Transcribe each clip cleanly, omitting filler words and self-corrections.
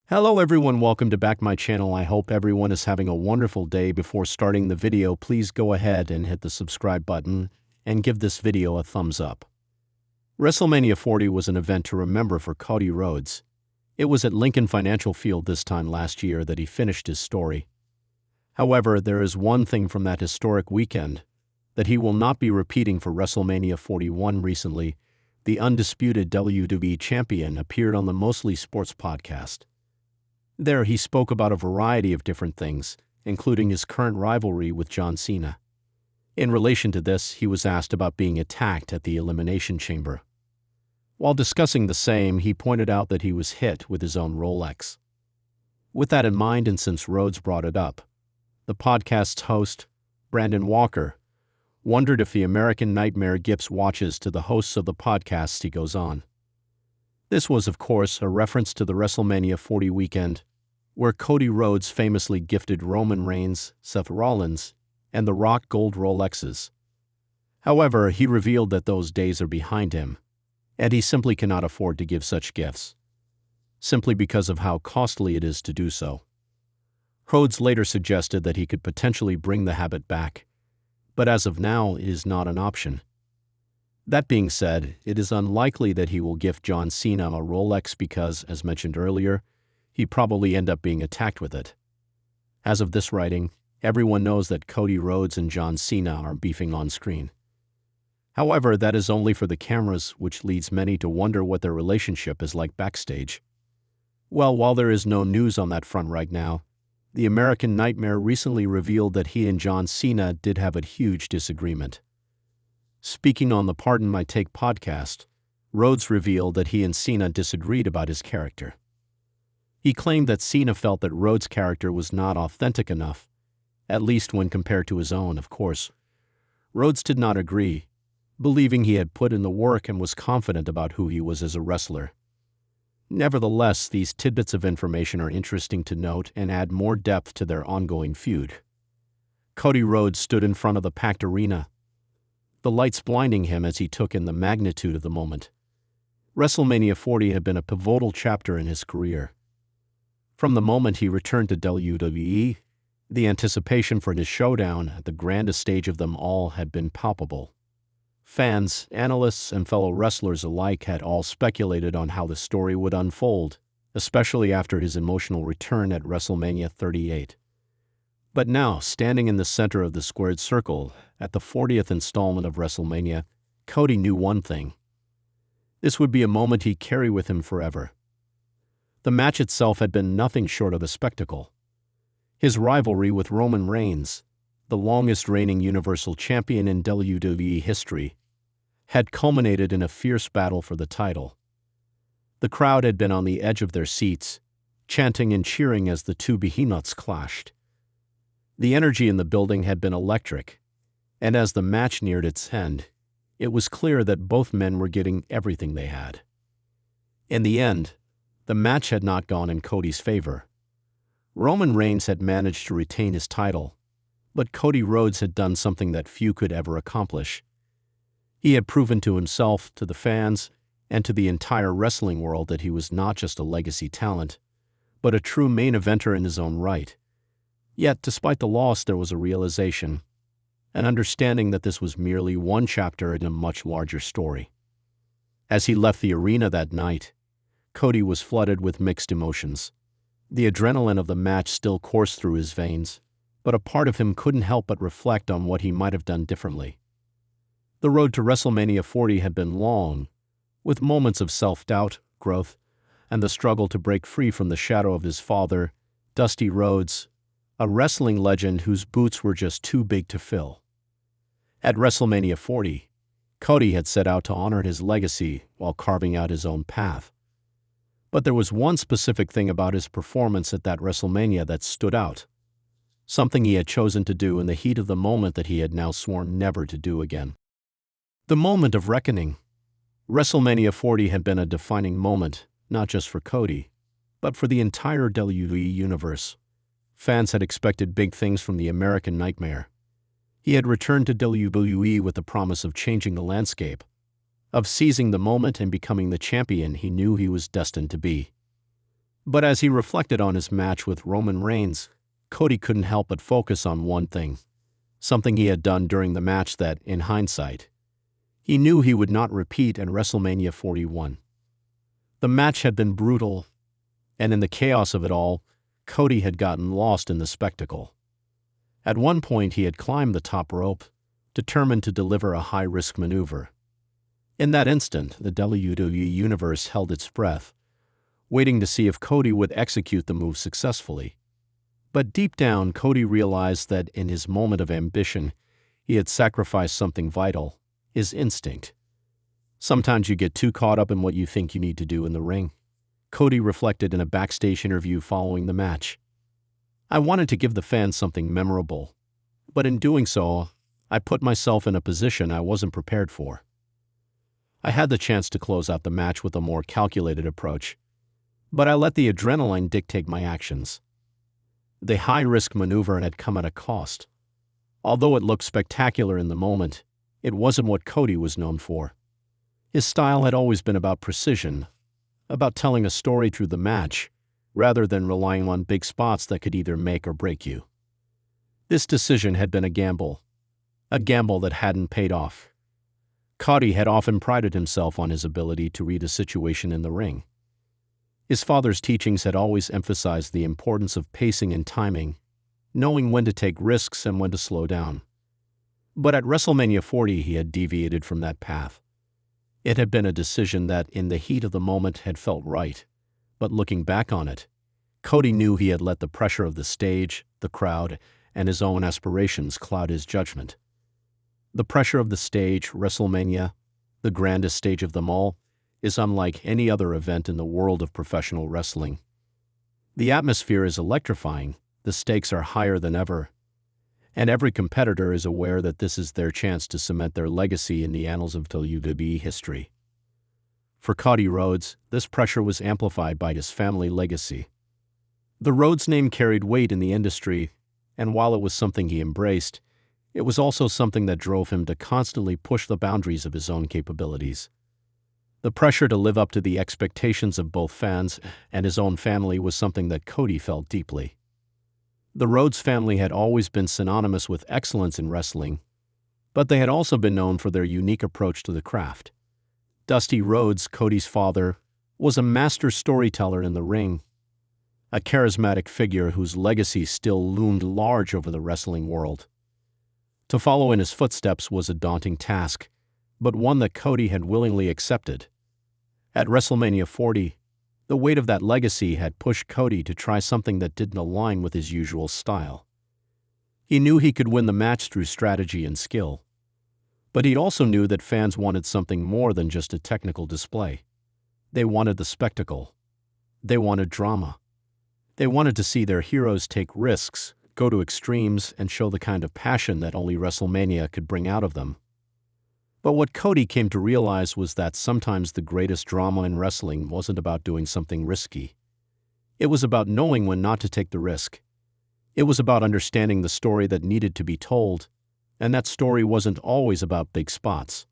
Hello everyone, welcome to back my channel. I hope everyone is having a wonderful day. Before starting the video, please go ahead and hit the subscribe button and give this video a thumbs up. WrestleMania 40 was an event to remember for Cody Rhodes. It was at Lincoln Financial Field this time last year that he finished his story. However, there is one thing from that historic weekend that he will not be repeating for WrestleMania 41. Recently, the undisputed WWE champion appeared on the Mostly Sports podcast. There, he spoke about a variety of different things, including his current rivalry with John Cena. In relation to this, he was asked about being attacked at the Elimination Chamber. While discussing the same, he pointed out that he was hit with his own Rolex. With that in mind, and since Rhodes brought it up, the podcast's host, Brandon Walker, wondered if the American Nightmare gifts watches to the hosts of the podcasts he goes on. This was, of course, a reference to the WrestleMania 40 weekend, where Cody Rhodes famously gifted Roman Reigns, Seth Rollins, and The Rock gold Rolexes. However, he revealed that those days are behind him, and he simply cannot afford to give such gifts, simply because of how costly it is to do so. Rhodes later suggested that he could potentially bring the habit back, but as of now, it is not an option. That being said, it is unlikely that he will gift John Cena a Rolex because, as mentioned earlier, he'd probably end up being attacked with it. As of this writing, everyone knows that Cody Rhodes and John Cena are beefing on screen. However, that is only for the cameras, which leads many to wonder what their relationship is like backstage. Well, while there is no news on that front right now, the American Nightmare recently revealed that he and John Cena did have a huge disagreement. Speaking on the Pardon My Take podcast, Rhodes revealed that he and Cena disagreed about his character. He claimed that Cena felt that Rhodes' character was not authentic enough, at least when compared to his own, of course. Rhodes did not agree, believing he had put in the work and was confident about who he was as a wrestler. Nevertheless, these tidbits of information are interesting to note and add more depth to their ongoing feud. Cody Rhodes stood in front of the packed arena, the lights blinding him as he took in the magnitude of the moment. WrestleMania 40 had been a pivotal chapter in his career. From the moment he returned to WWE, the anticipation for his showdown at the grandest stage of them all had been palpable. Fans, analysts, and fellow wrestlers alike had all speculated on how the story would unfold, especially after his emotional return at WrestleMania 38. But now, standing in the center of the squared circle, at the 40th installment of WrestleMania, Cody knew one thing. This would be a moment he'd carry with him forever. The match itself had been nothing short of a spectacle. His rivalry with Roman Reigns, the longest reigning Universal Champion in WWE history, had culminated in a fierce battle for the title. The crowd had been on the edge of their seats, chanting and cheering as the two behemoths clashed. The energy in the building had been electric, and as the match neared its end, it was clear that both men were getting everything they had. In the end, the match had not gone in Cody's favor. Roman Reigns had managed to retain his title, but Cody Rhodes had done something that few could ever accomplish. He had proven to himself, to the fans, and to the entire wrestling world that he was not just a legacy talent, but a true main eventer in his own right. Yet, despite the loss, there was a realization, an understanding that this was merely one chapter in a much larger story. As he left the arena that night, Cody was flooded with mixed emotions. The adrenaline of the match still coursed through his veins, but a part of him couldn't help but reflect on what he might have done differently. The road to WrestleMania 40 had been long, with moments of self-doubt, growth, and the struggle to break free from the shadow of his father, Dusty Rhodes, a wrestling legend whose boots were just too big to fill. At WrestleMania 40, Cody had set out to honor his legacy while carving out his own path. But there was one specific thing about his performance at that WrestleMania that stood out, something he had chosen to do in the heat of the moment that he had now sworn never to do again. The moment of reckoning. WrestleMania 40 had been a defining moment, not just for Cody, but for the entire WWE universe. Fans had expected big things from the American Nightmare. He had returned to WWE with the promise of changing the landscape, of seizing the moment and becoming the champion he knew he was destined to be. But as he reflected on his match with Roman Reigns, Cody couldn't help but focus on one thing, something he had done during the match that, in hindsight, he knew he would not repeat at WrestleMania 41. The match had been brutal, and in the chaos of it all, Cody had gotten lost in the spectacle. At one point, he had climbed the top rope, determined to deliver a high-risk maneuver. In that instant, the WWE Universe held its breath, waiting to see if Cody would execute the move successfully. But deep down, Cody realized that in his moment of ambition, he had sacrificed something vital, his instinct. Sometimes you get too caught up in what you think you need to do in the ring, Cody reflected in a backstage interview following the match. I wanted to give the fans something memorable, but in doing so, I put myself in a position I wasn't prepared for. I had the chance to close out the match with a more calculated approach, but I let the adrenaline dictate my actions. The high-risk maneuver had come at a cost. Although it looked spectacular in the moment, it wasn't what Cody was known for. His style had always been about precision, about telling a story through the match, rather than relying on big spots that could either make or break you. This decision had been a gamble that hadn't paid off. Cody had often prided himself on his ability to read a situation in the ring. His father's teachings had always emphasized the importance of pacing and timing, knowing when to take risks and when to slow down. But at WrestleMania 40, he had deviated from that path. It had been a decision that, in the heat of the moment, had felt right. But looking back on it, Cody knew he had let the pressure of the stage, the crowd, and his own aspirations cloud his judgment. The pressure of the stage, WrestleMania, the grandest stage of them all, is unlike any other event in the world of professional wrestling. The atmosphere is electrifying, the stakes are higher than ever, and every competitor is aware that this is their chance to cement their legacy in the annals of WWE history. For Cody Rhodes, this pressure was amplified by his family legacy. The Rhodes name carried weight in the industry, and while it was something he embraced, it was also something that drove him to constantly push the boundaries of his own capabilities. The pressure to live up to the expectations of both fans and his own family was something that Cody felt deeply. The Rhodes family had always been synonymous with excellence in wrestling, but they had also been known for their unique approach to the craft. Dusty Rhodes, Cody's father, was a master storyteller in the ring, a charismatic figure whose legacy still loomed large over the wrestling world. To follow in his footsteps was a daunting task, but one that Cody had willingly accepted. At WrestleMania 40, the weight of that legacy had pushed Cody to try something that didn't align with his usual style. He knew he could win the match through strategy and skill, but he also knew that fans wanted something more than just a technical display. They wanted the spectacle. They wanted drama. They wanted to see their heroes take risks, go to extremes, and show the kind of passion that only WrestleMania could bring out of them. But what Cody came to realize was that sometimes the greatest drama in wrestling wasn't about doing something risky. It was about knowing when not to take the risk. It was about understanding the story that needed to be told, and that story wasn't always about big spots.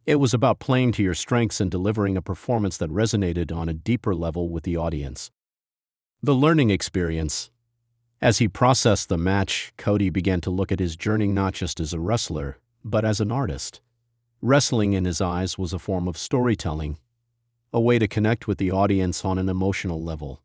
It was about playing to your strengths and delivering a performance that resonated on a deeper level with the audience. The learning experience. As he processed the match, Cody began to look at his journey not just as a wrestler, but as an artist. Wrestling, in his eyes, was a form of storytelling, a way to connect with the audience on an emotional level.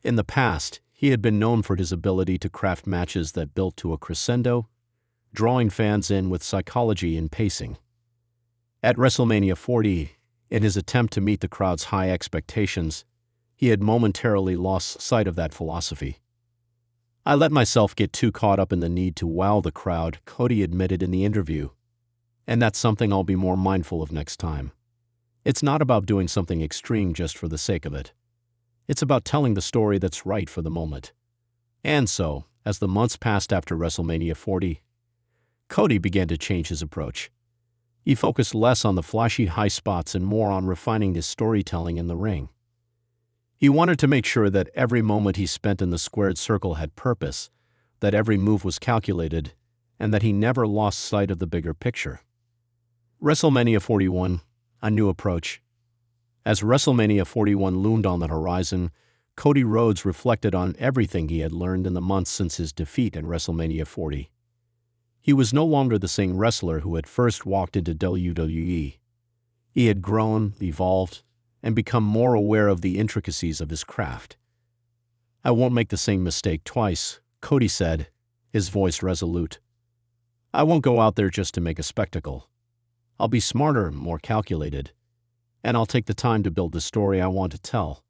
In the past, he had been known for his ability to craft matches that built to a crescendo, drawing fans in with psychology and pacing. At WrestleMania 40, in his attempt to meet the crowd's high expectations, he had momentarily lost sight of that philosophy. I let myself get too caught up in the need to wow the crowd, Cody admitted in the interview. And that's something I'll be more mindful of next time. It's not about doing something extreme just for the sake of it. It's about telling the story that's right for the moment. And so, as the months passed after WrestleMania 40, Cody began to change his approach. He focused less on the flashy high spots and more on refining his storytelling in the ring. He wanted to make sure that every moment he spent in the squared circle had purpose, that every move was calculated, and that he never lost sight of the bigger picture. WrestleMania 41, a new approach. As WrestleMania 41 loomed on the horizon, Cody Rhodes reflected on everything he had learned in the months since his defeat at WrestleMania 40. He was no longer the same wrestler who had first walked into WWE. He had grown, evolved, and become more aware of the intricacies of his craft. "I won't make the same mistake twice," Cody said, his voice resolute. "I won't go out there just to make a spectacle. I'll be smarter, more calculated, and I'll take the time to build the story I want to tell."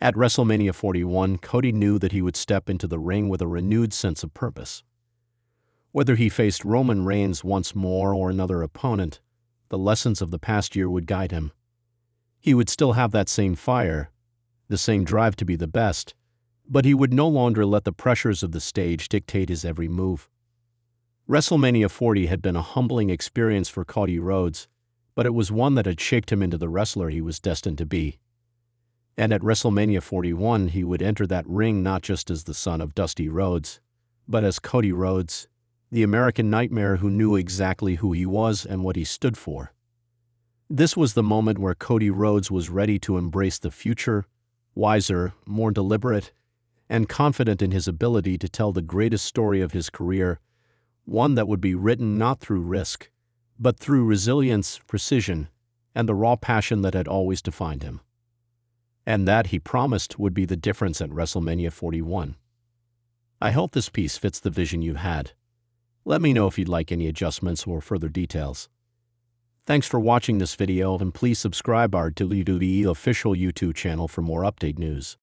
At WrestleMania 41, Cody knew that he would step into the ring with a renewed sense of purpose. Whether he faced Roman Reigns once more or another opponent, the lessons of the past year would guide him. He would still have that same fire, the same drive to be the best, but he would no longer let the pressures of the stage dictate his every move. WrestleMania 40 had been a humbling experience for Cody Rhodes, but it was one that had shaped him into the wrestler he was destined to be. And at WrestleMania 41, he would enter that ring not just as the son of Dusty Rhodes, but as Cody Rhodes, the American Nightmare who knew exactly who he was and what he stood for. This was the moment where Cody Rhodes was ready to embrace the future, wiser, more deliberate, and confident in his ability to tell the greatest story of his career, one that would be written not through risk, but through resilience, precision, and the raw passion that had always defined him. And that, he promised, would be the difference at WrestleMania 41. I hope this piece fits the vision you had. Let me know if you'd like any adjustments or further details. Thanks for watching this video, and please subscribe our WWE official YouTube channel for more update news.